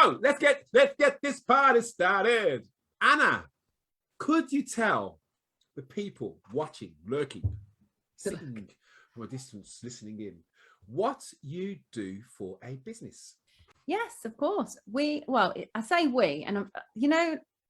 So let's get this party started. Anna, could you tell the people watching, lurking, sitting from a distance, listening in, what you do for a business? Yes, of course. I say we, and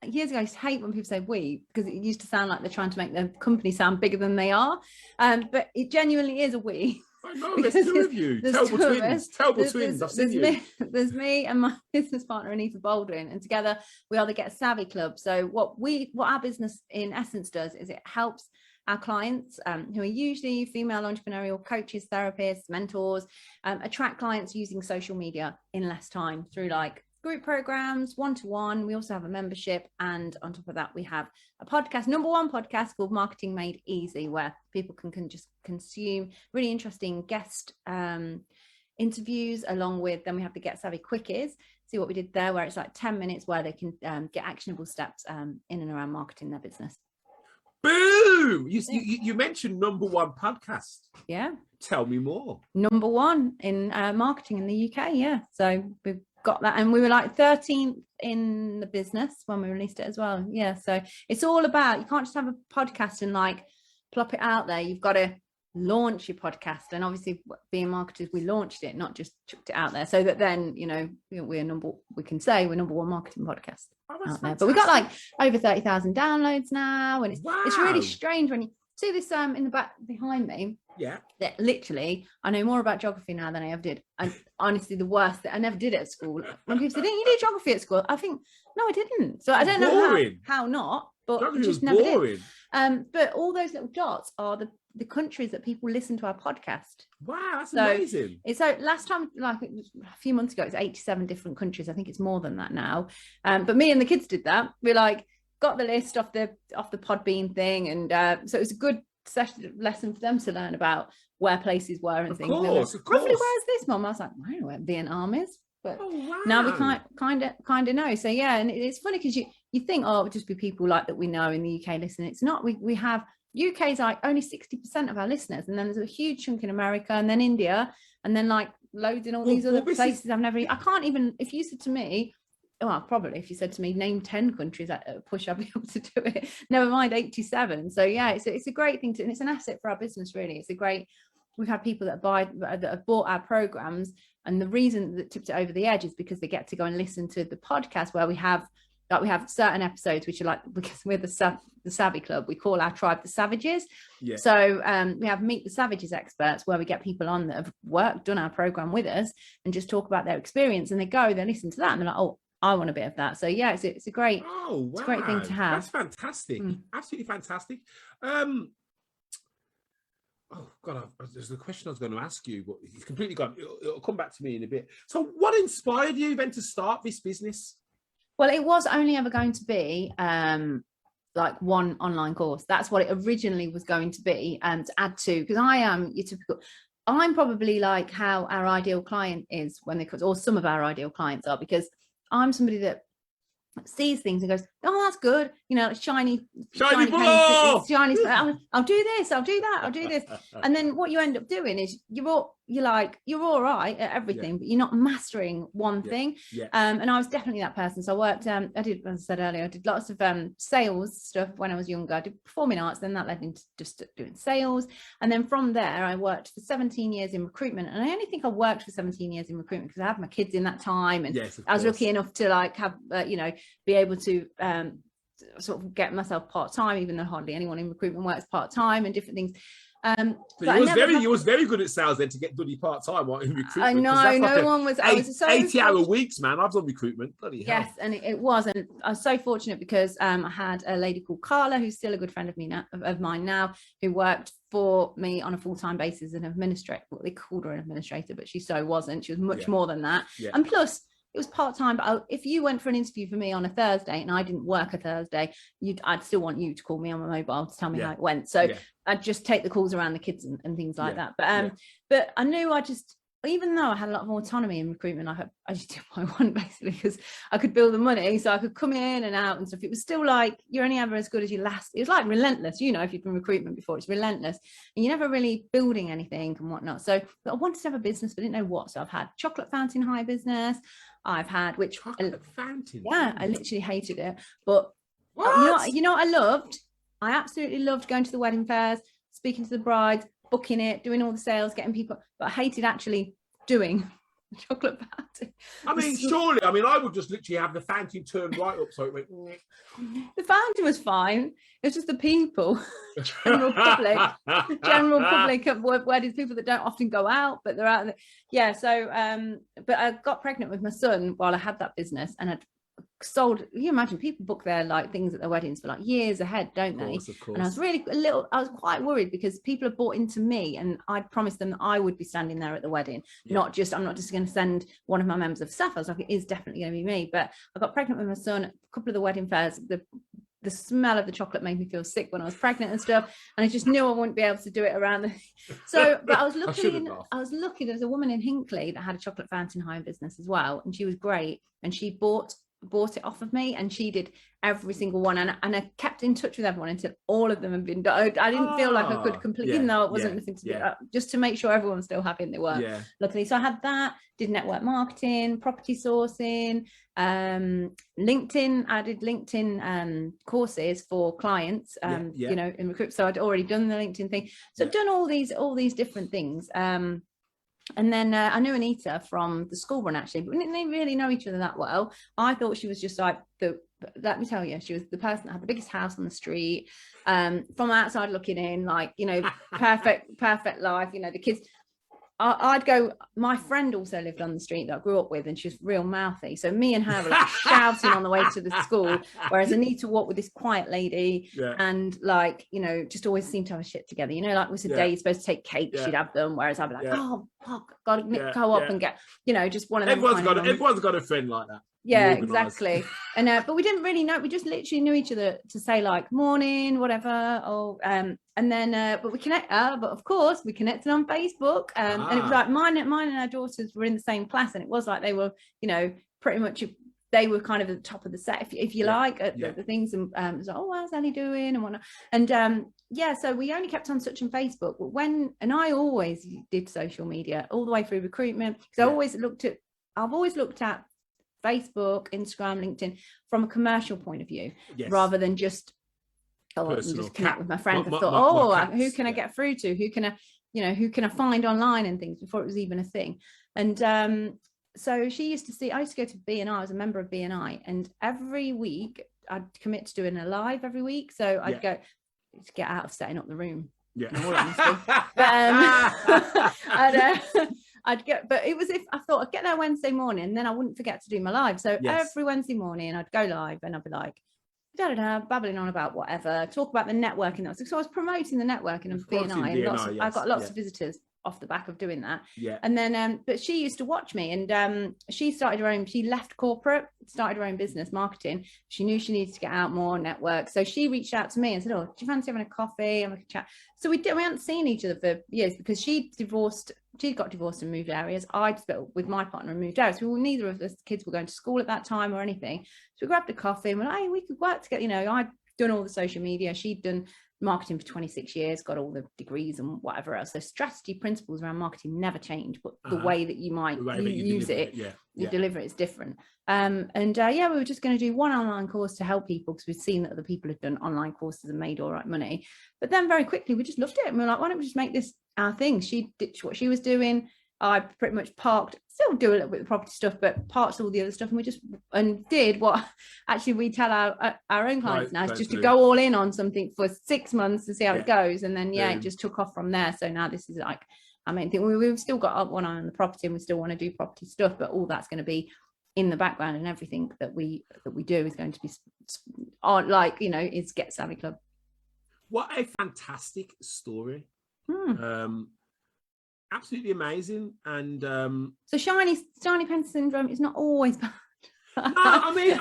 years ago I used to hate when people say we, because it used to sound like they're trying to make the company sound bigger than they are. But it genuinely is a we. I know, there's two of you. Terrible twins. I've seen you. There's me and my business partner, Anita Baldwin, and together we are the Get Savvy Club. So what our business in essence does is it helps our clients, who are usually female entrepreneurial coaches, therapists, mentors, attract clients using social media in less time through like group programs, one-to-one. We also have a membership, and on top of that we have a podcast, number one podcast called Marketing Made Easy, where people can just consume really interesting guest interviews, along with, then we have the Get Savvy Quickies. See what we did there, where it's like 10 minutes where they can get actionable steps in and around marketing their business. Boom! You mentioned number one podcast. Yeah. Tell me more. Number one in marketing in the UK. Yeah. So we've got that, and we were like 13th in the business when we released it as well. Yeah. So it's all about, you can't just have a podcast and like plop it out there. You've got to launch your podcast, and obviously being marketers, we launched it, not just chucked it out there, so that then we can say we're number one marketing podcast out there. But we got like over 30,000 downloads now, and it's really strange when you see this in the back behind me. Yeah, that literally I know more about geography now than I ever did. And honestly, the worst, that I never did it at school. When people say, didn't you do geography at school? I think, no, I didn't. So I don't know how not, but I just never did. But all those little dots are the countries that people listen to our podcast. Wow, that's amazing. So last time, like a few months ago, it's 87 different countries. I think it's more than that now. But me and the kids did that. We got the list off the Podbean thing, and so it was a good lesson for them to learn about where places were and things. Of course. Roughly, where is this, Mum? I was like, I don't know where Vietnam is. But now we kind of know. So yeah, and it's funny because you think, oh, it would just be people like that we know in the UK listening. It's not. We have UK's like only 60% of our listeners, and then there's a huge chunk in America, and then India, and then like loads in all these other places I can't even, if you said to me, well, probably if you said to me, name 10 countries at a push, I'll be able to do it. Never mind 87. So yeah, it's a great thing and it's an asset for our business, really. We've had people that have bought our programs, and the reason that tipped it over the edge is because they get to go and listen to the podcast where we have certain episodes which are like, because we're the Savvy Club, we call our tribe the Savages. Yeah. So we have Meet the Savages experts, where we get people on that have done our program with us and just talk about their experience, and they listen to that and they're like, oh, I want a bit of that. So yeah, it's a great, it's a great thing to have. That's fantastic. Absolutely fantastic. Oh God, there's a question I was going to ask you, but it's completely gone. It'll come back to me in a bit. So what inspired you then to start this business? Well, it was only ever going to be like one online course. That's what it originally was going to be, and to add to, because I am your typical, I'm probably like how our ideal client is when they, or some of our ideal clients are, because I'm somebody that sees things and goes, oh, that's good, it's shiny paint, shiny, I'll do this, I'll do that, I'll do this. And then what you end up doing is you're all right at everything, but you're not mastering one thing. And I was definitely that person. So I worked, I did, as I said earlier, I did lots of sales stuff when I was younger. I did performing arts, then that led into just doing sales. And then from there, I worked for 17 years in recruitment. And I only think I worked for 17 years in recruitment because I had my kids in that time. And I was lucky enough to like have, be able to sort of get myself part-time, even though hardly anyone in recruitment works part-time, and different things. You was very good at sales then to get bloody part-time in recruitment. I know, no one was. I was so 80-hour weeks, man. I've done recruitment. Bloody hell. Yes, and it was, and I was so fortunate because I had a lady called Carla, who's still a good friend of mine now, who worked for me on a full-time basis as an administrator. Well, they called her an administrator, but she wasn't. She was much more than that. Yeah. And plus, it was part-time, but if you went for an interview for me on a Thursday and I didn't work a Thursday, I'd still want you to call me on my mobile to tell me how it went. So I'd just take the calls around the kids and things like that. But I knew even though I had a lot of autonomy in recruitment, I just did what I want, basically, because I could build the money, so I could come in and out and stuff. It was still like, you're only ever as good as your last. It was like relentless, if you've been recruitment before, it's relentless, and you're never really building anything and whatnot. So, but I wanted to have a business, but I didn't know what. So I've had chocolate fountain high business. I've had, which chocolate fountain. Yeah, I literally hated it. But what? You know what I loved? I absolutely loved going to the wedding fairs, speaking to the brides, booking it, doing all the sales, getting people. But I hated actually doing the chocolate fountain. I mean, surely, I mean, I would just literally have the fountain turned right up so it went. The fountain was fine. It was just the people, general public at weddings, people that don't often go out, but they're out there. Yeah. So, but I got pregnant with my son while I had that business, and I'd sold. You imagine people book their like things at their weddings for like years ahead, don't they? Of course. And I was really I was quite worried because people have bought into me, and I'd promised them that I would be standing there at the wedding. I'm not just going to send one of my members of staff. I was like, it is definitely going to be me. But I got pregnant with my son at a couple of the wedding fairs. The smell of the chocolate made me feel sick when I was pregnant and stuff, and I just knew I wouldn't be able to do it around the so but I was lucky there's a woman in Hinckley that had a chocolate fountain hire business as well, and she was great, and she bought it off of me, and she did every single one, and I kept in touch with everyone until all of them had been done. I didn't feel like I could complete, even though it wasn't nothing to do, just to make sure everyone was still happy, and they were, luckily. So I had that, did network marketing, property sourcing, LinkedIn. I did LinkedIn courses for clients, you know, in recruit. So I'd already done the LinkedIn thing, so I've done all these different things. And then I knew Anita from the school run, actually, but we didn't really know each other that well. I thought she was just like let me tell you, she was the person that had the biggest house on the street, from outside looking in, like, you know, perfect life, you know, the kids. I'd go, my friend also lived on the street that I grew up with, and she was real mouthy. So me and her were like shouting on the way to the school, whereas Anita walked with this quiet lady, and like, you know, just always seemed to have a shit together. You know, like was a day you're supposed to take cake, she'd have them, whereas I'd be like, oh, fuck, gotta go up and get, you know, just one of them. Everyone's got a friend like that. Yeah, exactly. And but we didn't really know, we just literally knew each other to say like morning, whatever, or and then but we connect, but of course we connected on Facebook, and it was like mine and our daughters were in the same class, and it was like they were, you know, pretty much they were kind of at the top of the set, if you like, at the things, and it was like, oh, how's Ellie doing and whatnot, and so we only kept on touch on Facebook. But and I always did social media all the way through recruitment, because I've always looked at Facebook, Instagram, LinkedIn from a commercial point of view, rather than just just connect with my friends. I thought, who can I get through to? Who can I find online and things, before it was even a thing. And so I used to go to BNI. I was a member of BNI, and every week I'd commit to doing a live every week. So I'd go to get out of setting up the room. Yeah. In all honesty. But but it was, if I thought I'd get there Wednesday morning, and then I wouldn't forget to do my live. So every Wednesday morning I'd go live, and I'd be like, babbling on about whatever, talk about the networking. So I was promoting the networking of BNI, and I got lots of visitors off the back of doing that. And then but she used to watch me, and she left corporate, started her own business, marketing. She knew she needed to get out more, network, so she reached out to me and said, oh, do you fancy having a coffee and we could chat? So we hadn't seen each other for years, because she got divorced and moved areas. I'd split with my partner and moved out, so neither of us kids were going to school at that time or anything. So we grabbed a coffee and we're like, hey, we could work together. You know, I'd done all the social media, she'd done marketing for 26 years, got all the degrees and whatever else. So strategy principles around marketing never change, but the way that you might use it, you deliver it is different. We were just going to do one online course to help people, because we'd seen that other people had done online courses and made all right money. But then very quickly we just loved it, and we were like, why don't we just make this our thing? She ditched what she was doing. I pretty much still do a little bit of property stuff, but parts all the other stuff, and we just did what actually we tell our own clients now, is just to go all in on something for 6 months to see how it goes, and then it just took off from there. So now this is like our main thing. We've still got one eye on the property, and we still want to do property stuff, but all that's going to be in the background, and everything that we do is going to be like, you know, is Get Savvy Club. What a fantastic story. Absolutely amazing. And so shiny pen syndrome is not always bad. No, I mean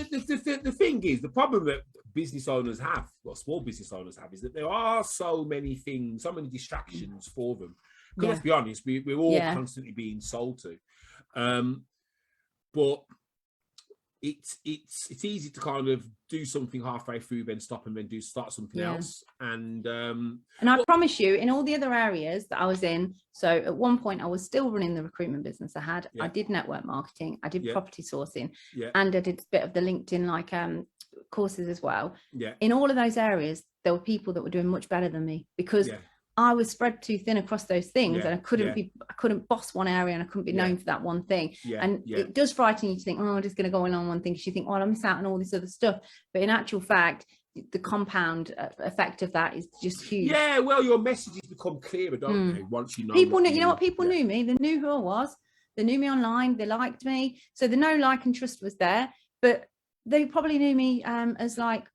the thing is, the problem that business owners have, well, small business owners have, is that there are so many things, so many distractions for them, because let's be honest, we're all constantly being sold to, but it's easy to kind of do something halfway through, then stop, and then start something else. And I promise you, in all the other areas that I was in, so at one point I was still running the recruitment business. I did network marketing, I did property sourcing, and I did a bit of the LinkedIn courses as well. In all of those areas, there were people that were doing much better than me, because I was spread too thin across those things, and I couldn't boss one area, and I couldn't be known for that one thing. It does frighten you to think, oh, I'm just going to go in on one thing, because you think, oh, I'll miss out on all this other stuff. But in actual fact, the compound effect of that is just huge. Yeah, well, your messages become clearer, don't they? Once you know. People knew, you know what? People knew me. They knew who I was. They knew me online. They liked me. So the know, like, and trust was there. But they probably knew me as like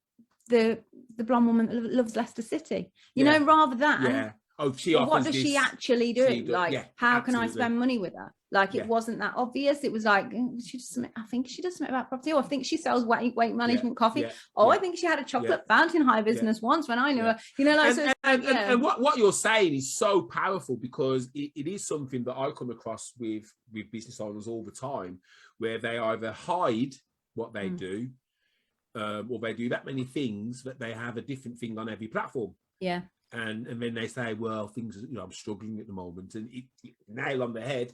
the blonde woman that loves Leicester City, you know, rather than what does she actually do? How can I spend money with her? Like, it wasn't that obvious. It was like, I think she does something about property, or I think she sells weight management coffee. I think she had a chocolate fountain high business once when I knew her, you know, like, and what you're saying is so powerful, because it is something that I come across with business owners all the time, where they either hide what they do, or they do that many things that they have a different thing on every platform. And then they say, well, things, you know, I'm struggling at the moment, and it nail on the head.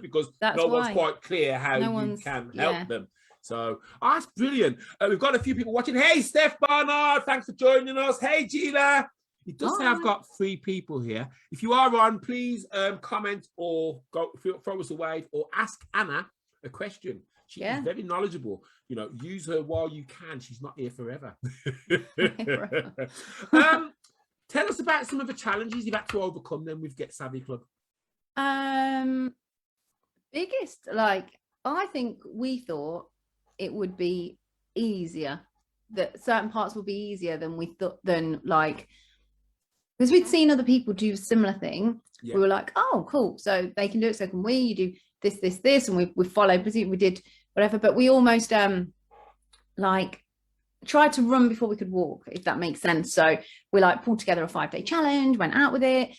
Because one's quite clear how you can help them. So that's brilliant. We've got a few people watching. Hey, Steph Barnard, thanks for joining us. Hey, Gina. It does say I've got 3 people here. If you are on, please comment or throw us a wave, or ask Anna a question. She is very knowledgeable. You know, use her while you can. She's not here forever. Tell us about some of the challenges you've had to overcome then with Get Savvy Club. Biggest, like, I think we thought it would be easier, that certain parts would be easier than we thought, like, because we'd seen other people do a similar thing. We were like, oh, cool, so they can do it, so can we. You do this, and we followed, we did whatever, but we almost like tried to run before we could walk, if that makes sense. So we like pulled together a 5-day challenge, went out with it,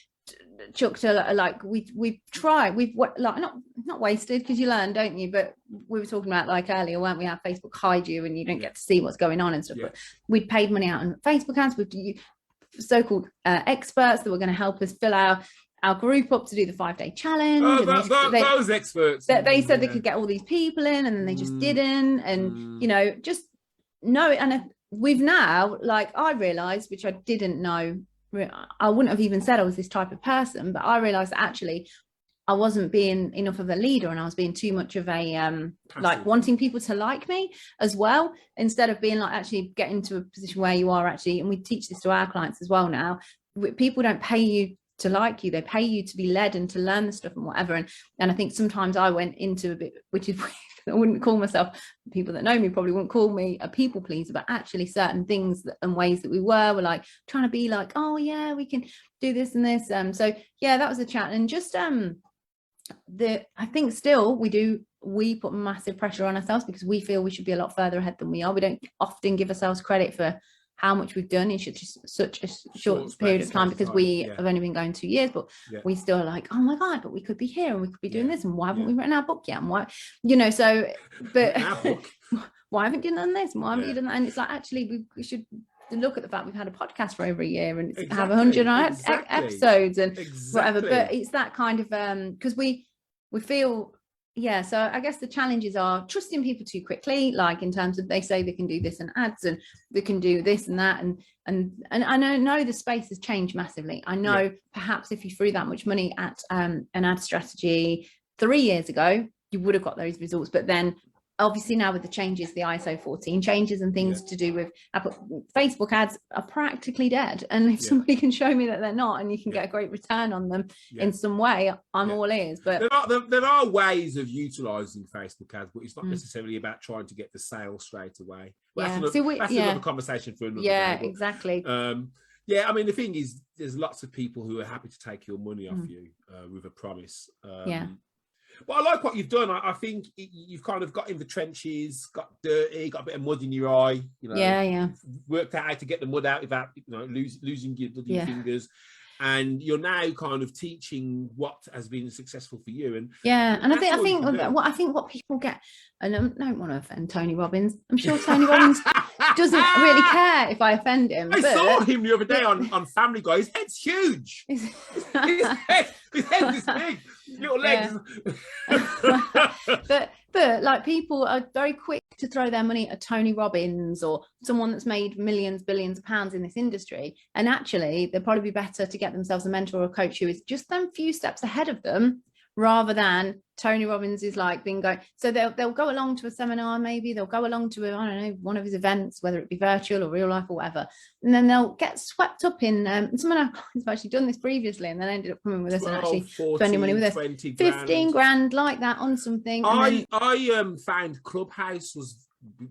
chucked we've like not wasted, because you learn, don't you? But we were talking about, like, earlier, weren't we, how Facebook hide you and you don't get to see what's going on and stuff. But we'd paid money out on Facebook ads with so-called experts that were going to help us fill our group up to do the 5-day challenge. Those experts. They said they could get all these people in, and then they just didn't. And, you know, just know it. And we've now, like, I realised, which I didn't know, I wouldn't have even said I was this type of person, but I realised that actually I wasn't being enough of a leader, and I was being too much of a, like, wanting people to like me as well, instead of being like actually getting to a position where you are actually, and we teach this to our clients as well now, people don't pay you to like you, they pay you to be led and to learn the stuff and whatever. And I think sometimes I went into a bit, which is, I wouldn't call myself, people that know me probably wouldn't call me a people pleaser, but actually certain things and ways that we were like trying to be like, oh yeah, we can do this and this. So yeah, that was a chat. And just I think still we put massive pressure on ourselves, because we feel we should be a lot further ahead than we are. We don't often give ourselves credit for how much we've done in such a short period of time, because we have only been going 2 years, but we still are like, oh my god, but we could be here and we could be doing this, and why haven't we written our book yet, and why, you know, so, but why haven't you done this, and why haven't you done that? And it's like, actually we should look at the fact we've had a podcast for over a year, and have 100 episodes and whatever. But it's that kind of because we feel, so I guess the challenges are trusting people too quickly, like in terms of they say they can do this and ads, and they can do this and that, and I know the space has changed massively. I know perhaps if you threw that much money at an ad strategy 3 years ago, you would have got those results. But then obviously now with the changes, the ISO 14 changes and things to do with Facebook ads are practically dead. And if somebody can show me that they're not, and you can get a great return on them in some way, I'm all ears. But there are ways of utilizing Facebook ads, but it's not necessarily about trying to get the sale straight away. That's another conversation for another day. But, exactly. I mean, the thing is, there's lots of people who are happy to take your money off you with a promise. But I like what you've done. I think you've kind of got in the trenches, got dirty, got a bit of mud in your eye. You know, worked out how to get the mud out without, you know, losing your bloody fingers. and you're now kind of teaching what has been successful for you. And and I think what people get, and I don't want to offend Tony Robbins. I'm sure Tony Robbins doesn't really care if I offend him. I saw him the other day on Family Guy. His head's huge. His head is big. Little legs. But like, people are very quick to throw their money at Tony Robbins or someone that's made millions, billions of pounds in this industry. And actually, they'd probably be better to get themselves a mentor or a coach who is just them few steps ahead of them, rather than Tony Robbins is like being going. So they'll go along to a seminar, maybe they'll go along to I don't know, one of his events, whether it be virtual or real life or whatever, and then they'll get swept up in some of our clients have actually done this previously, and then ended up coming with us and actually 14, spending money with us, 15 grand like that on something. I found Clubhouse was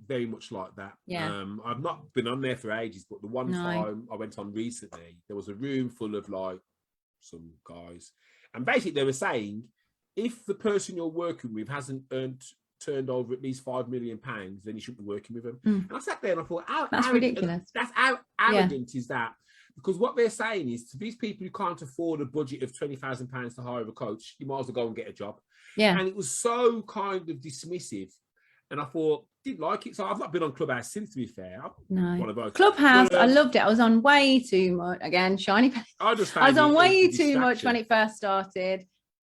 very much like that. I've not been on there for ages, but the one time I went on recently, there was a room full of like some guys, and basically they were saying, if the person you're working with hasn't turned over at least £5 million, then you shouldn't be working with them. And I sat there and I thought, that's ridiculous. How arrogant is that? Because what they're saying is, to these people who can't afford a budget of £20,000 to hire a coach, you might as well go and get a job. And it was so kind of dismissive. And I thought, didn't like it. So I've not been on Clubhouse since, to be fair. Clubhouse, I loved it. I was on way too much. Again, shiny penny. I was on way too much when it first started.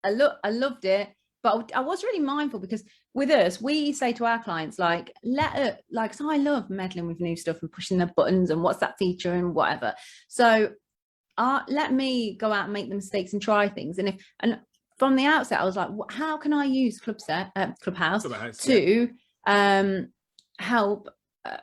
I loved it, but I was really mindful, because with us, we say to our clients, like, so I love meddling with new stuff and pushing the buttons and what's that feature and whatever. So let me go out and make the mistakes and try things. And from the outset, I was like, how can I use Clubhouse to help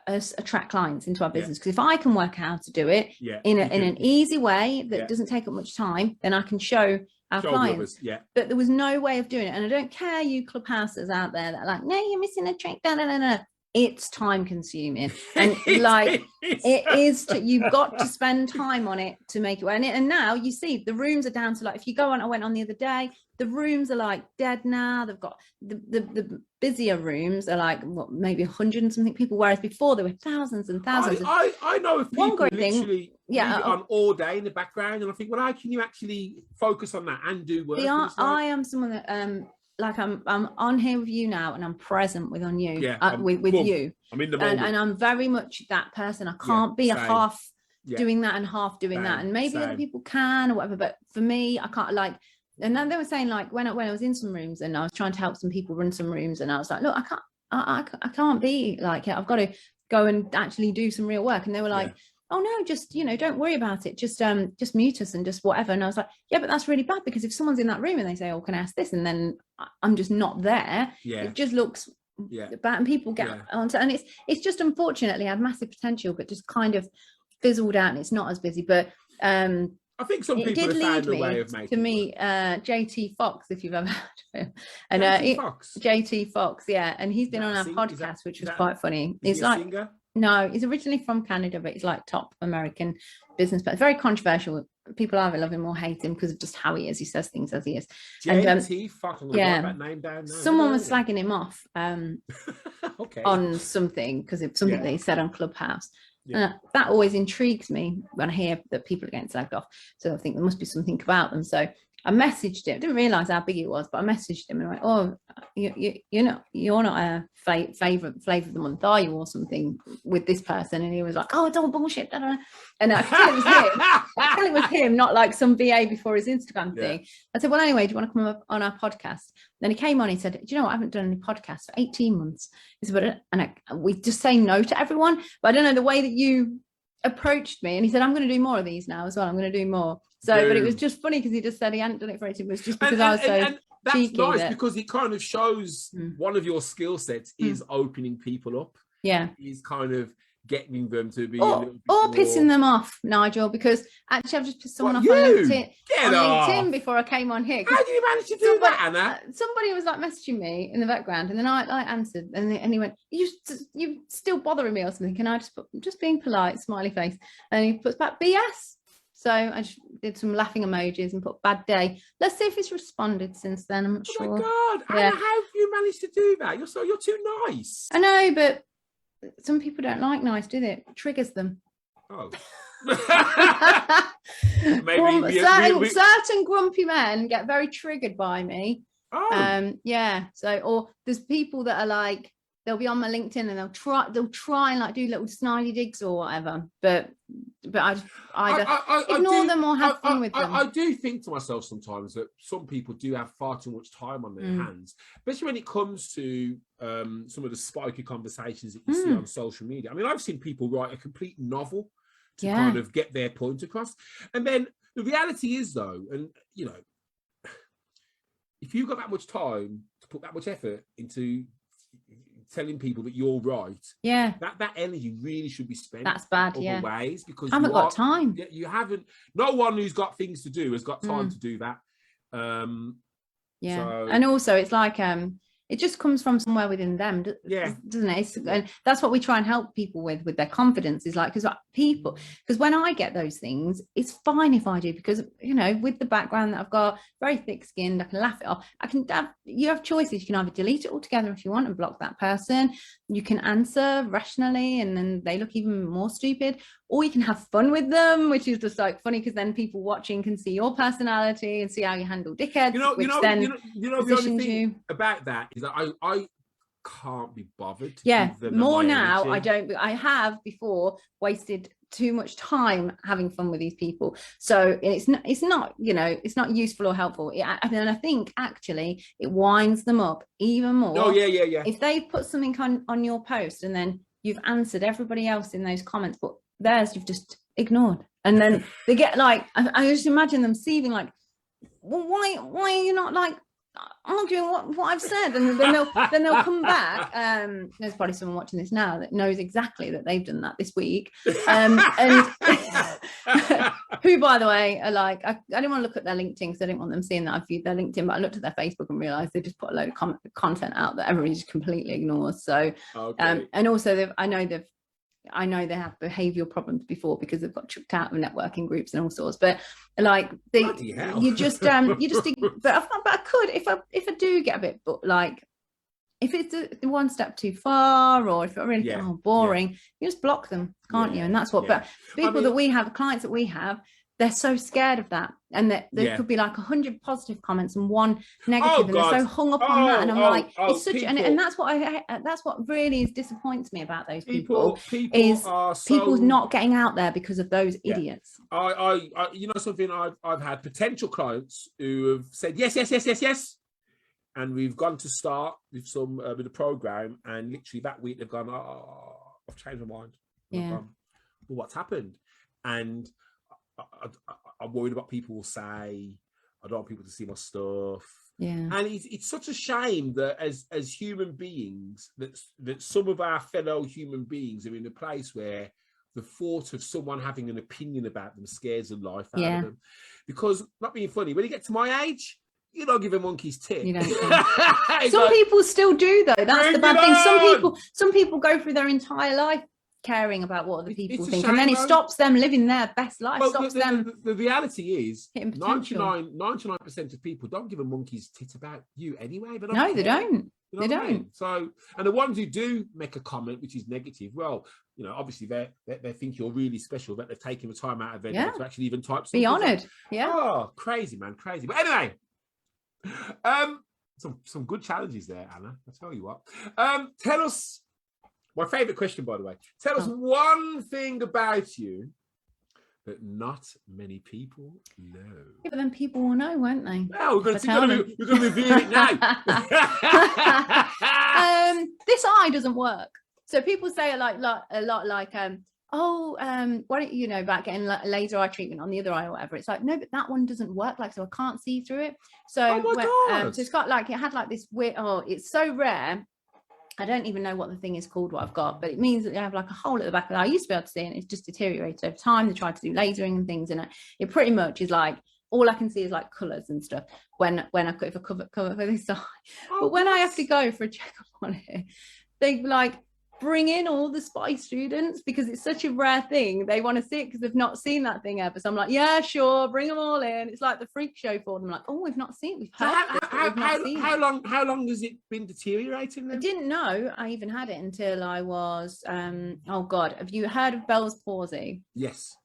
us attract clients into our business? Because if I can work out how to do it in an easy way that doesn't take up much time, then I can show our clients. But there was no way of doing it. And I don't care, you Clubhousers out there that are like, no, you're missing a trick. No. It's time consuming, and like it is. You've got to spend time on it to make it work. And now you see the rooms are down to, like, if you go on, I went on the other day, the rooms are like dead now. They've got the busier rooms are like maybe 100 and something people, whereas before there were thousands and thousands. I know of people literally on all day in the background, and I think, well, how can you actually focus on that and do work? I am someone that like I'm on here with you now, and I'm present with you. With you. I'm in the moment. And I'm very much that person. I can't be a half doing that and half doing that. And maybe other people can or whatever, but for me, I can't. Like, and then they were saying, like, when I was in some rooms and I was trying to help some people run some rooms, and I was like, look, I can't be like it. I've got to go and actually do some real work. And they were like, oh no, just, don't worry about it, just mute us and just whatever. And I was like, yeah, but that's really bad, because if someone's in that room and they say, oh, can I ask this, and then I'm just not there, it just looks bad, and people get onto, and it's just, unfortunately, had massive potential but just kind of fizzled out, and it's not as busy. But I think some people have found a way of making to me JT Fox, if you've ever heard of him. And JT Fox, and he's been on our podcast, which was quite funny. He's like, singer? No, he's originally from Canada, but he's like top American business, but very controversial. People either love him or hate him because of just how he is. He says things as he is. JT Fox, I'm gonna write that name down now. Someone was slagging him off on something, because it's something that he said on Clubhouse. And that always intrigues me when I hear that people are getting slagged off. So I think there must be something about them. So I messaged him. I didn't realise how big it was, but I messaged him and I went, oh, you're not a favourite flavour of the month, are you, or something, with this person? And he was like, oh, it's all bullshit. And I could tell it was him. I tell it was him, not like some VA before his Instagram thing. I said, well, anyway, do you want to come up on our podcast? Then he came on, he said, do you know what? I haven't done any podcasts for 18 months. He said, we just say no to everyone. But I don't know, the way that you approached me, and he said, I'm going to do more of these now as well. I'm going to do more. So, but it was just funny because he just said he hadn't done it for 18 months, just because I was so that's cheeky. Nice, because it kind of shows one of your skill sets is opening people up. Is kind of getting them to be or pissing them off, Nigel, because actually I've just pissed someone off on LinkedIn before I came on here. How did you manage to do that, Anna? Somebody was like messaging me in the background, and then I answered, and he went, you still bothering me or something? And I just put, just being polite, smiley face, and he puts back BS. So I just did some laughing emojis and put bad day. Let's see if he's responded since then. I'm not sure. Oh my God, Anna, how have you managed to do that? You're too nice. I know, but some people don't like nice, do they? It triggers them. Oh. Certain grumpy men get very triggered by me. Oh. Yeah. So, or there's people that are like, they'll be on my LinkedIn and they'll try and like do little snidey digs or whatever. But I ignore them or have fun with them. I do think to myself sometimes that some people do have far too much time on their hands, especially when it comes to some of the spiky conversations that you see on social media. I mean, I've seen people write a complete novel to kind of get their point across. And then the reality is, though, and you know, if you've got that much time to put that much effort into telling people that you're right, that energy really should be spent. That's bad, other ways, because I haven't got time. You haven't. No one who's got things to do has got time to do that. And also it's like it just comes from somewhere within them, doesn't it? And that's what we try and help people with their confidence, is like, because when I get those things, it's fine if I do, because, you know, with the background that I've got, very thick skinned, I can laugh it off. You have choices. You can either delete it altogether if you want and block that person. You can answer rationally and then they look even more stupid, or you can have fun with them, which is just like funny, because then people watching can see your personality and see how you handle dickheads. The only thing about that is that I can't be bothered to give them more now energy. I have before wasted too much time having fun with these people, so it's not you know, it's not useful or helpful. And I think actually it winds them up even more. If they put something on your post and then you've answered everybody else in those comments, but theirs you've just ignored, and then they get like, I just imagine them seething like, well, why are you not like arguing what I've said? And then they'll come back. There's probably someone watching this now that knows exactly that they've done that this week, and who, by the way, are like, I didn't want to look at their LinkedIn because I didn't want them seeing that I've viewed their LinkedIn, but I looked at their Facebook and realized they just put a load of content out that everybody just completely ignores. So and also I know they have behavioural problems before because they've got chucked out of networking groups and all sorts. But like you just but I could, if I do get a bit, but like if it's one step too far, or if it really gets boring, you just block them, can't you? And that's what. But people that we have, clients that we have, they're so scared of that, and that there could be like 100 positive comments and one negative, and they're so hung up on that. And I'm like, it's such, and that's what that's what really disappoints me about those people is people not getting out there because of those idiots. I you know something, I've had potential clients who have said yes, and we've gone to start with with a program, and literally that week they've gone, I've changed my mind. Well, what's happened? And I'm worried about people will say, I don't want people to see my stuff. And it's such a shame that as human beings, that some of our fellow human beings are in a place where the thought of someone having an opinion about them scares the life out of them. Because, not being funny, when you get to my age, you don't give a monkey's tit. You don't. Some people still do, though. That's the bad thing. Some people go through their entire life caring about what other people think, and then it stops them living their best life. The reality is 99% of people don't give a monkey's tit about you anyway. They don't. They don't. You know they don't. I mean? So, and the ones who do make a comment which is negative, well, you know, obviously they think you're really special, that they've taken the time out of their day to actually even type something. Be honoured. Oh, crazy, man, crazy. But anyway, some good challenges there, Anna. I'll tell you what. Tell us. My favourite question, by the way. Tell us one thing about you that not many people know. Yeah, but then people will know, won't they? No, we're going to reveal it now. This eye doesn't work. So people say a lot like, why don't you know about getting laser eye treatment on the other eye or whatever? It's like, no, but that one doesn't work, like, so I can't see through it. So, so it's got like, it had like this weird, it's so rare. I don't even know what the thing is called, what I've got, but it means that you have like a hole at the back of the eye. I used to be able to see it, and it's just deteriorated over time. They tried to do lasering and things, and it pretty much is like, all I can see is like colours and stuff when I cover for this eye. But when I have to go for a checkup on it, they like, bring in all the spy students because it's such a rare thing. They want to see it because they've not seen that thing ever. So I'm like, yeah, sure, bring them all in. It's like the freak show for them. Like, oh, we've not seen it. We've heard how long has it been deteriorating then? I didn't know I even had it until I was oh God, have you heard of Bell's palsy? Yes.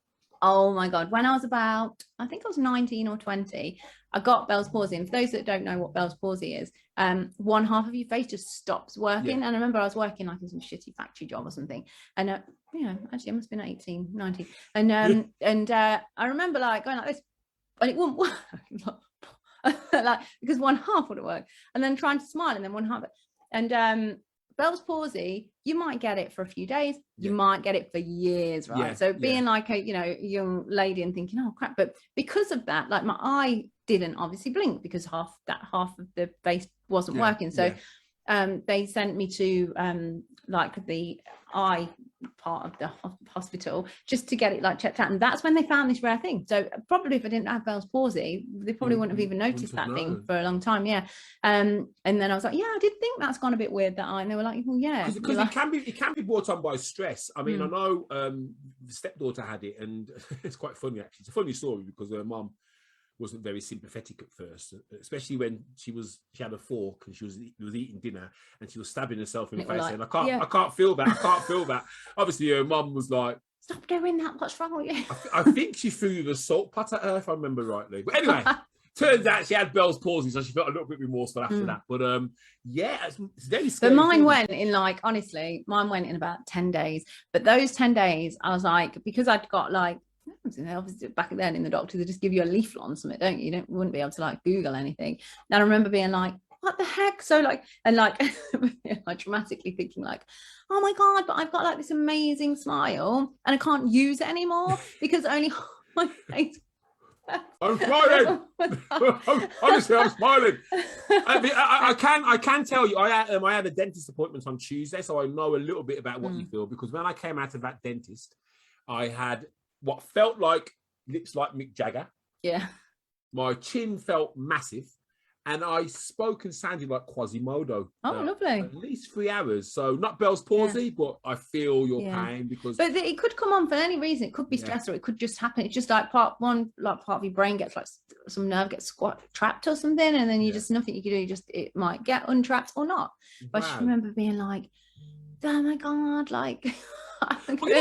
Oh my God, when I was about, I think I was 19 or 20, I got Bell's palsy. And for those that don't know what Bell's palsy is, one half of your face just stops working. And I remember I was working like in some shitty factory job or something. And, you know, actually I must have been 18, 19. And I remember like going like this, and it wouldn't work. Like, because one half wouldn't work. And then trying to smile and then one half. And Bell's palsy, you might get it for a few days, you might get it for years, right? Yeah, so being like a, you know, young lady and thinking, oh crap, but because of that, like my eye didn't obviously blink because half of the face wasn't working. So they sent me to like the eye part of the hospital just to get it like checked out, and that's when they found this rare thing. So probably if I didn't have Bell's palsy, they probably wouldn't have even noticed that thing for a long time. And then I was like, yeah, I did think that's gone a bit weird, that eye. And they were like, well, yeah, because like, it can be brought on by stress. I mean, I know the stepdaughter had it, and it's quite funny actually. It's a funny story because her mum wasn't very sympathetic at first, especially when she had a fork and she was eating dinner and she was stabbing herself in the face, like, saying, I can't feel that, I can't feel that. Obviously her mum was like, stop doing that, what's wrong with you? I think she threw the salt pot at her, if I remember rightly. But anyway, turns out she had Bell's palsy, so she felt a little bit remorseful after that. But yeah, it's very scary. But mine went in like, honestly, mine went in about 10 days. But those 10 days, I was like, because I'd got like, obviously back then in the doctors, they just give you a leaflet on something, don't you? You wouldn't be able to like Google anything. And I remember being like, what the heck? So like, and like, like dramatically thinking like, oh my God, but I've got like this amazing smile and I can't use it anymore because only my face. I'm smiling. Honestly, I'm smiling. I can tell you, I had a dentist appointment on Tuesday, so I know a little bit about what you feel, because when I came out of that dentist, I had what felt like lips like Mick Jagger. Yeah. My chin felt massive, and I spoke and sounded like Quasimodo. Oh, lovely. At least 3 hours. So not Bell's palsy, but I feel your pain because. But it could come on for any reason. It could be stress, or it could just happen. It's just like part of your brain gets like some nerve gets trapped or something, and then you just nothing you can do. It might get untrapped or not. But I just remember being like, oh my God, like. What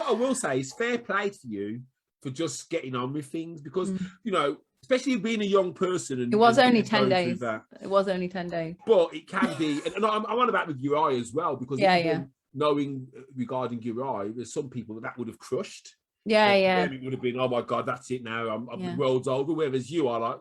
I will say is fair play to you for just getting on with things, because you know, especially being a young person, and it was only 10 days. It was only 10 days, but it can be. And I'm on about with Geary as well, because knowing regarding Geary, there's some people that would have crushed. It would have been, oh my God, that's it now. I'm the world's over. Whereas you are like.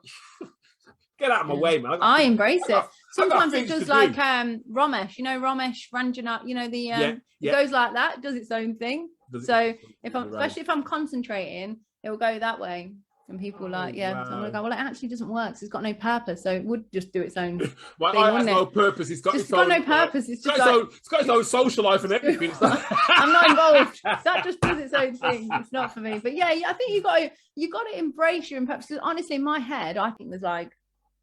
Get out of my way, man. I embrace it. Sometimes it does like Ramesh, you know, Ramesh Ranjanat, you know, it goes like that, it does its own thing. So especially if I'm concentrating, it will go that way. And people like, so I'm gonna go, well, it actually doesn't work. So it's got no purpose. So it would just do its own thing. Well, it has no purpose. It's got no purpose. It's just it's got its own social life and everything. I'm not involved. That just does its own thing. It's not for me. But yeah, I think you got to embrace your imperfections. Because honestly, in my head, I think there's like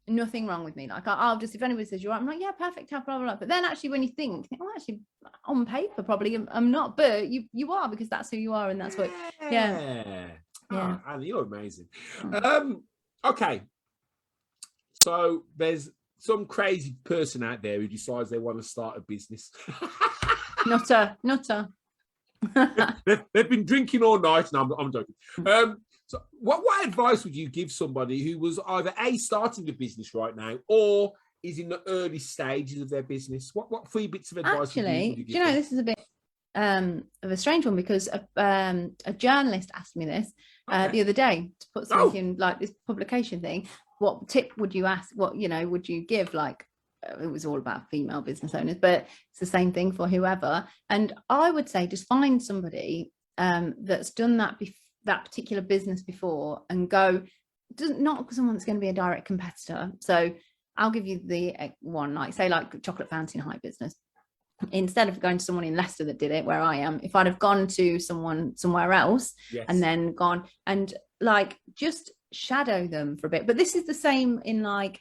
nothing wrong with me. Like I'll just, if anybody says you're right, I'm like, yeah, perfect, blah, blah, blah. But then actually when you think, well, actually on paper probably I'm not, but you are, because that's who you are, and that's what and you're amazing. Okay, so there's some crazy person out there who decides they want to start a business. Nutter. They've been drinking all night. No, I'm joking. So what advice would you give somebody who was either starting a business right now or is in the early stages of their business? What 3 bits of advice would you give? You know, this is a bit of a strange one, because a journalist asked me this the other day to put something like this publication thing. What tip would you ask? What, you know, would you give? Like, it was all about female business owners, but it's the same thing for whoever. And I would say just find somebody that's done that particular business before, and go, not someone that's going to be a direct competitor. So I'll give you the one, like say like chocolate fountain high business. Instead of going to someone in Leicester that did it where I am, if I'd have gone to someone somewhere else and then gone and like just shadow them for a bit. But this is the same in like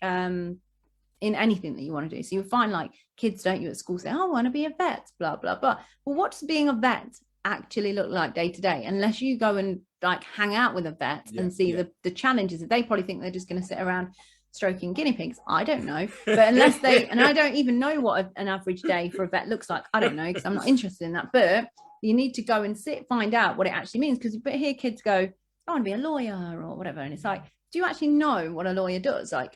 in anything that you want to do. So you'll find like kids, don't you, at school say, oh, I want to be a vet, blah, blah, blah. Well, what does being a vet actually look like day to day? Unless you go and like hang out with a vet and see the challenges that they probably think they're just going to sit around stroking guinea pigs. I don't know. But unless they, and I don't even know what an average day for a vet looks like. I don't know, because I'm not interested in that. But you need to go and find out what it actually means. Because you hear kids go, I want to be a lawyer or whatever. And it's like, do you actually know what a lawyer does? Like,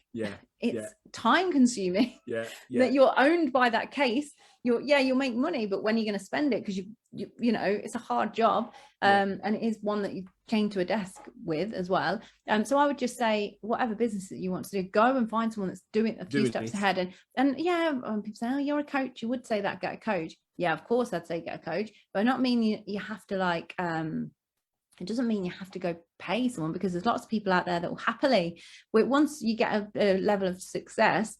it's time consuming. That you're owned by that case. You'll make money, but when are you going to spend it? Because you know, it's a hard job. And it is one that you came to a desk with as well. So I would just say, whatever business that you want to do, go and find someone that's doing a few steps ahead. And people say, oh, you're a coach. You would say that, get a coach. Yeah, of course I'd say get a coach, but not mean you have to like, it doesn't mean you have to go pay someone, because there's lots of people out there that will happily, once you get a level of success,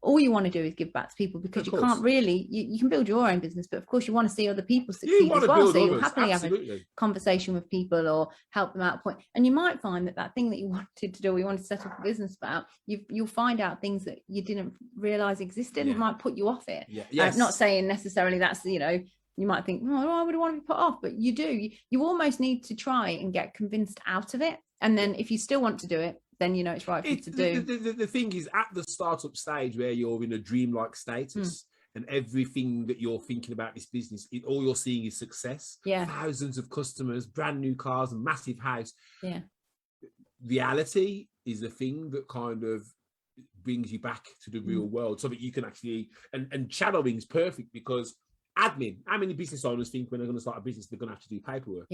all you want to do is give back to people, because you can't really, you can build your own business, but of course you want to see other people succeed as well. So you'll happily have a conversation with people or help them out. And you might find that thing that you wanted to do, or you wanted to set up a business about, you'll find out things that you didn't realize existed. It might put you off it. Not saying necessarily that's, you know, you might think, oh, I would want to be put off, but you almost need to try and get convinced out of it. And then if you still want to do it, then you know it's right for you to do. The thing is, at the startup stage where you're in a dreamlike status and everything that you're thinking about this business, all you're seeing is success. Thousands of customers, brand new cars, a massive house. Reality is the thing that kind of brings you back to the real world, so that you can actually, and shadowing is perfect, because admin, how many business owners think when they're going to start a business they're going to have to do paperwork?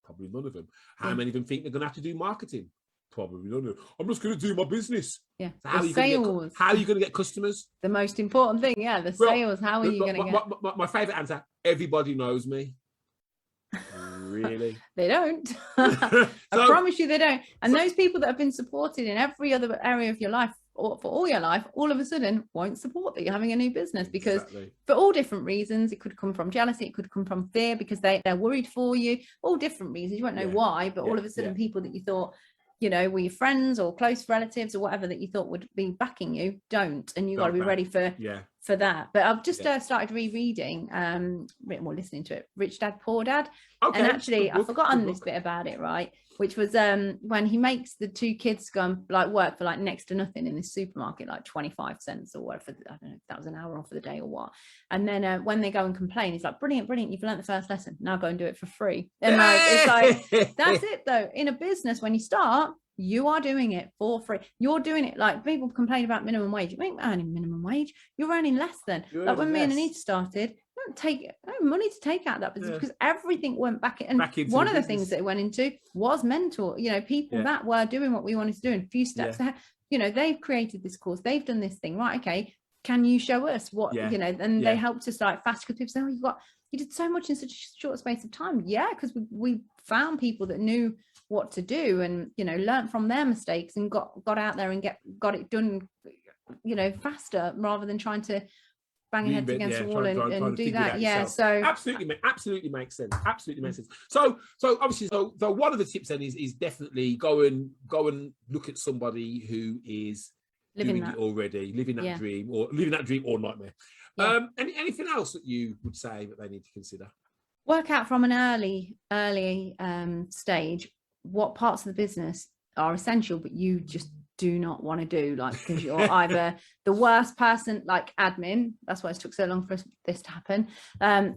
Probably none of them. How many of them think they're going to have to do marketing? Probably none of them. I'm just going to do my business. So how are you going to get customers? The most important thing, the sales. How are you going to get? My favorite answer: everybody knows me. Really? They don't. I promise you, they don't. And those people that have been supported in every other area of your life, or for all your life, all of a sudden won't support that you're having a new business, because for all different reasons. It could come from jealousy, it could come from fear, because they're worried for you, all different reasons. You won't know why, but all of a sudden people that you thought, you know, were your friends or close relatives or whatever that you thought would be backing you, don't. And you got to be ready for that. But I've just started rereading, listening to it, Rich Dad Poor Dad. And actually I've forgotten this bit about it, right? Which was when he makes the two kids go and like work for like next to nothing in this supermarket, like 25 cents or whatever. I don't know if that was an hour off of the day or what. And then when they go and complain, he's like, brilliant, you've learned the first lesson. Now go and do it for free. And like, it's like, that's it though. In a business, when you start, you are doing it for free. You're doing it, like people complain about minimum wage. You ain't earning minimum wage. You're earning less than. Like when me and Anita started, no money to take out of that business, because everything went back in. And one of the things that it went into was mentor, you know, people that were doing what we wanted to do in a few steps ahead. You know, they've created this course, they've done this thing, right? Okay, can you show us what, you know? And they helped us like fast, because people say, oh, you did so much in such a short space of time. Because we found people that knew what to do, and you know, learned from their mistakes and got out there and got it done, you know, faster, rather than trying to bang your heads against the wall and do that. So absolutely makes sense. So obviously, so one of the tips then is definitely go and look at somebody who is living that dream or nightmare. Anything else that you would say that they need to consider? Work out from an early stage what parts of the business are essential, but you just do not want to do, like, because you're either the worst person, like admin, that's why it took so long for this to happen,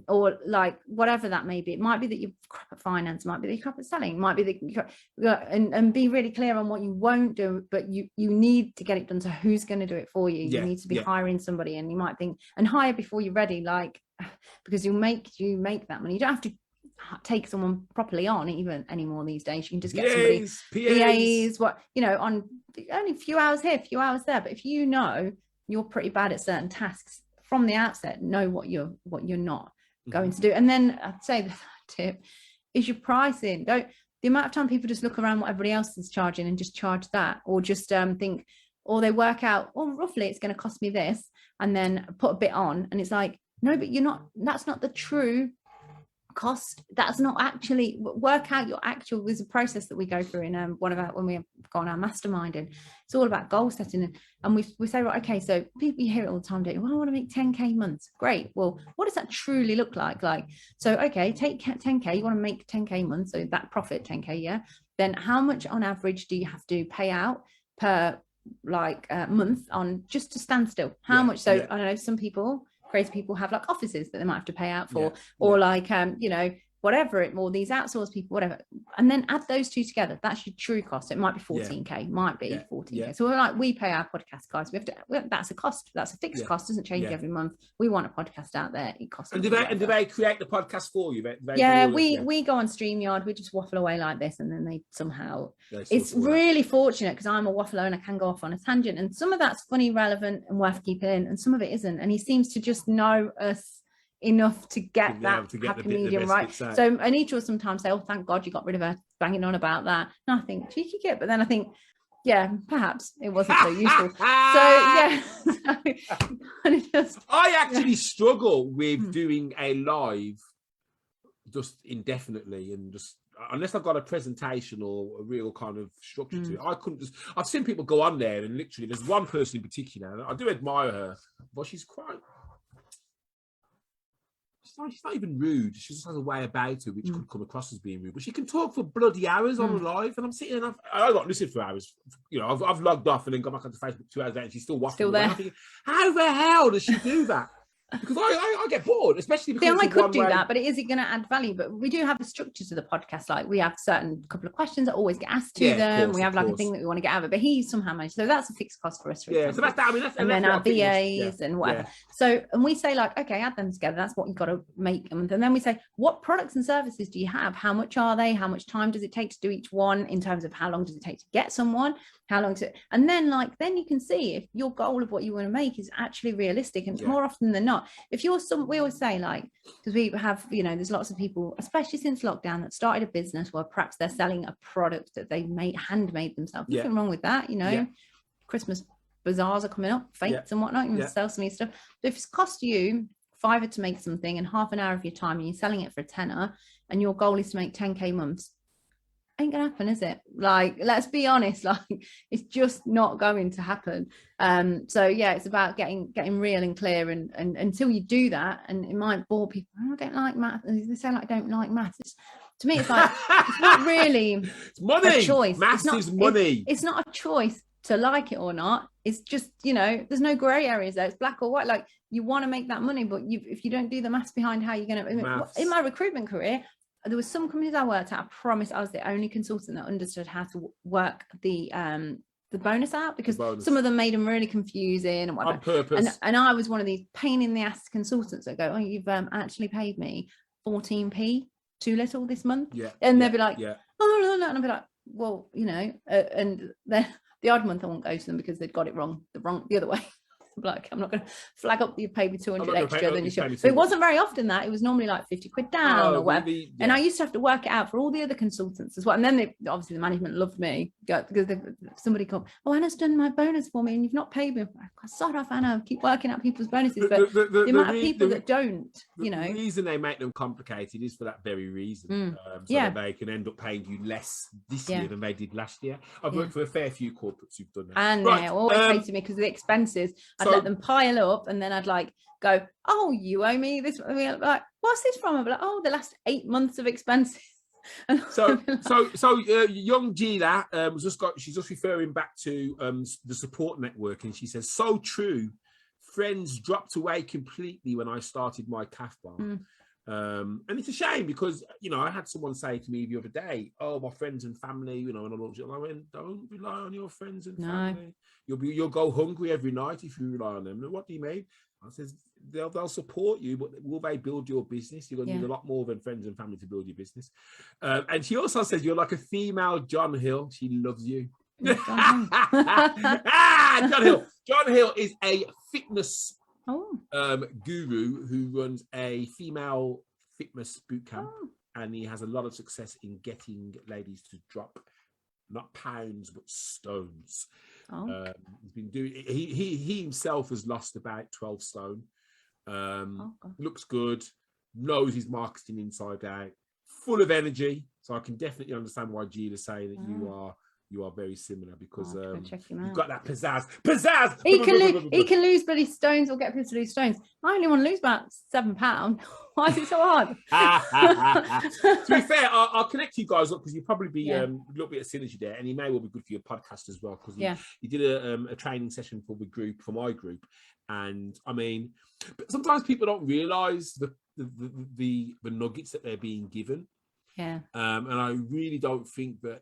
or like whatever that may be. It might be that you're crap at finance, it might be that you're crap at selling, it might be that and be really clear on what you won't do, but you need to get it done. So who's going to do it for you? You need to be hiring somebody, and you might think, and hire before you're ready, like, because you make that money. You don't have to take someone properly on even anymore these days. You can just get somebody, PAs, what, you know, on only a few hours here, a few hours there. But if you know you're pretty bad at certain tasks from the outset, know what you're not going to do. And then I'd say the tip is your pricing. The amount of time people just look around what everybody else is charging and just charge that, or just think, or they work out, oh, roughly it's going to cost me this, and then put a bit on, and it's like, no, but you're not, that's not the true cost. That's not actually work out your actual. There's a process that we go through in one of our, when we go on our mastermind, and it's all about goal setting, and we say, right, okay, so people, you hear it all the time, don't you? Well, I want to make 10k months. Great. Well, what does that truly look like? So okay, take 10k, you want to make 10k months, so that profit 10k, yeah, then how much on average do you have to pay out per month on just to stand still? How much? So I don't know, some people, crazy people, have like offices that they might have to pay out for, or whatever or these outsourced people, whatever, and then add those two together. That's your true cost. It might be 14k, might be 14k. So we pay our podcast guys. That's a cost. That's a fixed cost. Doesn't change every month. We want a podcast out there. It costs. And do they create the podcast for you? We go on StreamYard. We just waffle away like this, and then they somehow. It's really fortunate because I'm a waffler and I can go off on a tangent, and some of that's funny, relevant, and worth keeping in, and some of it isn't. And he seems to just know us enough to get that happy medium right. So Anita will sometimes say, oh, thank God you got rid of her banging on about that. And I think cheeky git, but then I think, yeah, perhaps it wasn't so useful. I actually struggle with doing a live just indefinitely, and just unless I've got a presentation or a real kind of structure to it. I couldn't just. I've seen people go on there and literally, there's one person in particular, and I do admire her, but she's quite. She's not even rude. She just has a way about her which could come across as being rude. But she can talk for bloody hours on the live, and I'm sitting and I've not listened for hours. You know, I've logged off and then got back onto Facebook 2 hours later, and she's still watching. Still there. Thinking, how the hell does she do that? Because I get bored, especially because I could do that, but it isn't going to add value. But we do have a structure to the podcast. Like we have certain couple of questions that always get asked to them. We have like a thing that we want to get out of it, but he somehow managed. So that's a fixed cost for us. So that's that. I mean, and then our VAs and whatever. So, and we say like, okay, add them together. That's what you've got to make. And then we say, what products and services do you have? How much are they? How much time does it take to do each one in terms of how long does it take to get someone? How long to, and then then you can see if your goal of what you want to make is actually realistic. And more often than not, if you're we always say because we have, there's lots of people, especially since lockdown, that started a business where perhaps they're selling a product that they handmade themselves. Nothing wrong with that, Christmas bazaars are coming up, fates and whatnot, you can sell some of your stuff. But if it's cost you £5 to make something and half an hour of your time and you're selling it for a tenner and your goal is to make 10k months, ain't gonna happen, is it? Let's be honest, it's just not going to happen. So it's about getting real and clear, and until you do that, and it might bore people. I don't like math, and they say I don't like maths. To me, it's it's not really it's money. A choice. Maths is money. It's not a choice to like it or not. It's just there's no grey areas there. It's black or white. You want to make that money, but if you don't do the maths behind how you're gonna. In my recruitment career, there was some companies I worked at, I promise I was the only consultant that understood how to work the bonus out, because some of them made them really confusing and whatever. On purpose. And I was one of these pain in the ass consultants that go, oh, you've actually paid me 14p too little this month. And they'd be like, oh, no. And I'd be like, well, and then the odd month I won't go to them because they'd got it wrong the other way. I'm not going to flag up that you paid me 200 extra than you should. But it wasn't very often that. It was normally like 50 quid down or whatever. Really? And I used to have to work it out for all the other consultants as well. And then obviously the management loved me because somebody called, oh, Anna's done my bonus for me and you've not paid me. I sort off, Anna, keep working out people's bonuses. But the amount of people that don't, the reason they make them complicated is for that very reason. So that they can end up paying you less this year than they did last year. I've worked for a fair few corporates who've done that. And they always say to me, because of the expenses, I'd let them pile up, and then I'd go, oh, you owe me this. I mean, what's this from? I'd be like, oh, the last 8 months of expenses. So young Gina she's just referring back to the support network, and she says, so true. Friends dropped away completely when I started my calf bar. And it's a shame because I had someone say to me the other day, oh, my friends and family, and I went, don't rely on your friends and family. You'll go hungry every night if you rely on them. What do you mean? I says they'll support you, but will they build your business? You're gonna need a lot more than friends and family to build your business. And she also says you're like a female John Hill. She loves you. John Hill. John Hill is a fitness guru who runs a female fitness boot camp, and he has a lot of success in getting ladies to drop not pounds but stones. He's been doing. He himself has lost about 12 stone. Looks good. knows his marketing inside out, full of energy. So I can definitely understand why Gila is saying that you are very similar, because you've got that pizzazz. He can lose bloody stones or get people to lose stones. I only want to lose about £7. Why is it so hard? To be fair, I'll connect you guys up, because you'll probably be a little bit of synergy there, and he may well be good for your podcast as well, because he did a training session for my group, and I mean, sometimes people don't realise the nuggets that they're being given. Yeah. And I really don't think that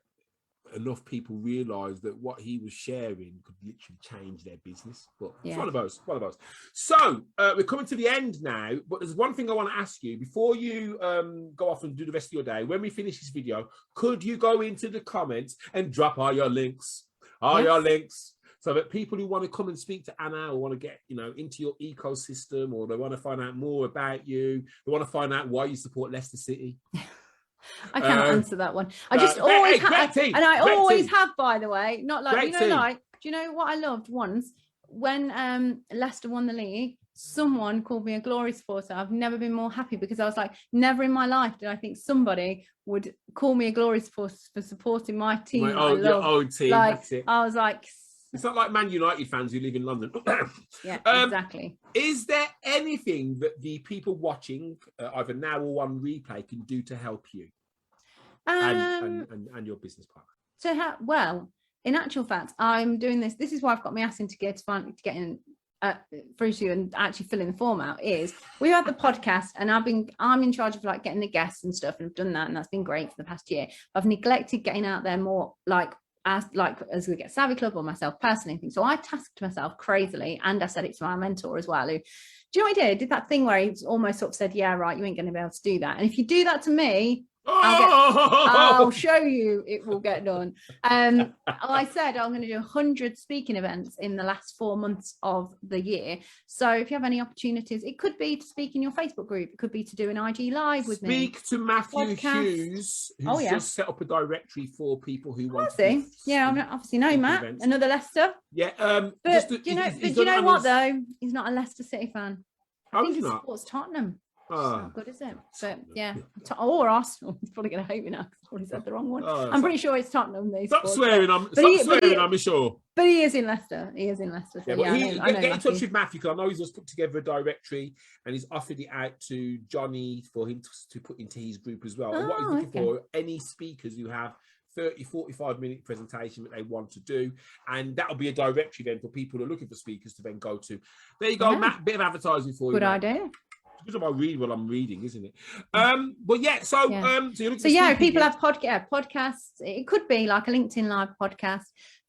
enough people realise that what he was sharing could literally change their business. But it's one of those. So we're coming to the end now, but there's one thing I want to ask you before you go off and do the rest of your day. When we finish this video, could you go into the comments and drop all your links? Your links. So that people who want to come and speak to Anna, or want to get, into your ecosystem, or they want to find out more about you, they want to find out why you support Leicester City. I cannot answer that one. I just always have, and I always have, by the way, not like, do you know what I loved once? When Leicester won the league, someone called me a glory supporter. I've never been more happy, because I was like, never in my life did I think somebody would call me a glory supporter for supporting my team. Your own team, that's it. I was like, it's not like Man United fans who live in London. Yeah, exactly. Is there anything that the people watching, either now or on replay, can do to help you and your business partner? Well, in actual fact, I'm doing this. This is why I've got my ass into gear to get in through to you and actually filling the form out. Is we had the podcast, and I'm in charge of like getting the guests and stuff, and I've done that, and that's been great for the past year. I've neglected getting out there more, as we get Savvy Club, or myself personally. So I tasked myself crazily, and I said it to my mentor as well, who, do you know what he did? Did that thing where he almost sort of said, yeah, right, you ain't going to be able to do that. And if you do that to me, I'll show you it will get done. I said I'm going to do 100 speaking events in the last 4 months of the year. So if you have any opportunities, it could be to speak in your Facebook group, it could be to do an IG live with me. Speak to Matthew Hughes, who's just set up a directory for people who want to. Yeah, I obviously know Matt, events. Another Leicester. Yeah. But do you know what though? He's not a Leicester City fan. I think he supports Tottenham. It's not good, is it? But yeah, or Arsenal. He's probably going to hate me now. I've probably said the wrong one. I'm pretty sure it's Tottenham. Stop swearing. I'm sure. But he is in Leicester. So get in touch with Matthew, because I know he's just put together a directory, and he's offered it out to Johnny for him to put into his group as well. And what he's looking for, any speakers who have 30-45-minute presentation that they want to do, and that'll be a directory then for people who are looking for speakers to then go to. There you go, Matt. Bit of advertising for you. Good idea. Because I read what I'm reading, isn't it? But yeah, so people have podcasts. It could be like a LinkedIn live podcast,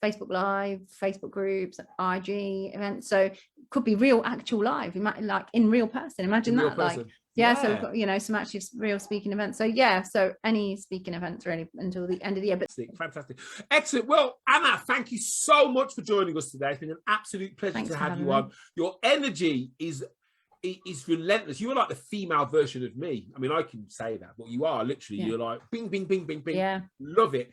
Facebook live, Facebook groups, IG events. So it could be real, actual live, like in real person. Imagine that, person. So we've got, some actually real speaking events. So any speaking events really until the end of the year. But fantastic, excellent. Well, Anna, thank you so much for joining us today. It's been an absolute pleasure to have you on. Your energy is relentless. You are like the female version of me. I mean, I can say that, but you are literally. You're like bing, bing, bing, bing, bing. Yeah, love it.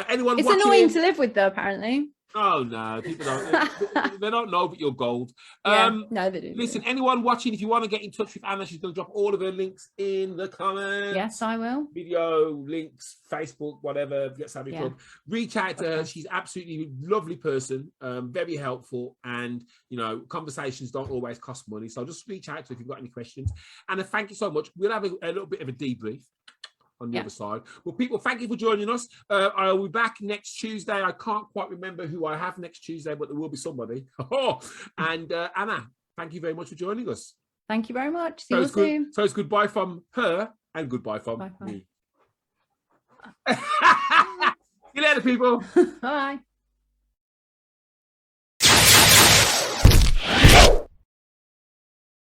Anyone? It's annoying to live with, though. Apparently. Oh no, people don't. They don't know, but you're gold. No, they do. Listen, anyone watching, if you want to get in touch with Anna, she's going to drop all of her links in the comments. Yes, I will. Video links, Facebook, whatever. Get Savvy Club. Reach out to her. She's absolutely lovely person, very helpful, and conversations don't always cost money. So just reach out to her if you've got any questions. Anna, thank you so much. We'll have a little bit of a debrief on the other side. Well, people, thank you for joining us. I'll be back next Tuesday. I can't quite remember who I have next Tuesday, but there will be somebody. And Anna, thank you very much for joining us. Thank you very much. See you soon. So it's goodbye from her and goodbye from me. See you later, people. Bye.